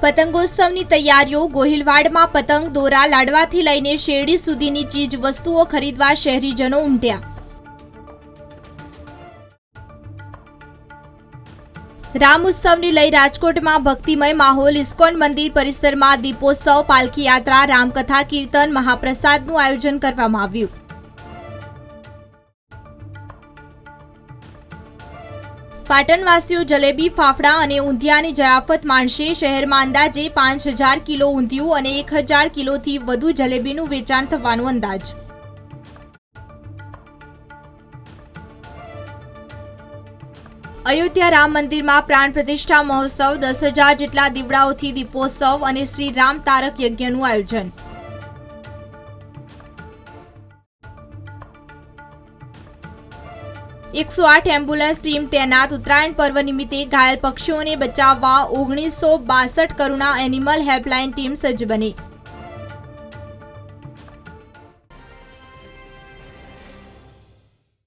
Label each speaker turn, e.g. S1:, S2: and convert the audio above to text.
S1: પતંગોત્સવની તૈયારીઓ ગોહિલવાડમાં પતંગ દોરા લાડવાથી લઈને શેરડી સુધીની ચીજ વસ્તુઓ ખરીદવા શહેરીજનો ઉમટ્યા। રામ ઉત્સવને લઈ રાજકોટમાં ભક્તિમય માહોલ। ઇસ્કોન મંદિર પરિસરમાં દીપોત્સવ, પાલખી યાત્રા, રામકથા, કીર્તન, મહાપ્રસાદનું આયોજન કરવામાં આવ્યું। પાટણવાસીઓ જલેબી, ફાફડા અને ઊંધિયાની જયાફત માણશે। શહેરમાં અંદાજે 5000 કિલો ઊંધિયું અને 1000 કિલોથી વધુ જલેબીનું વેચાણ થવાનો અંદાજ। અયોધ્યા રામ મંદિરમાં પ્રાણ પ્રતિષ્ઠા મહોત્સવ, 10,000 જેટલા દીવડાઓથી દીપોત્સવ અને શ્રી રામ તારક યજ્ઞનું આયોજન। 108 એમ્બ્યુલન્સ ટીમ તૈનાત। ઉત્તરાયણ પર્વ નિમિત્તે ઘાયલ પક્ષીઓને બચાવવા 1962 કરુણા એનિમલ હેલ્પલાઇન ટીમ સજ્જ બની।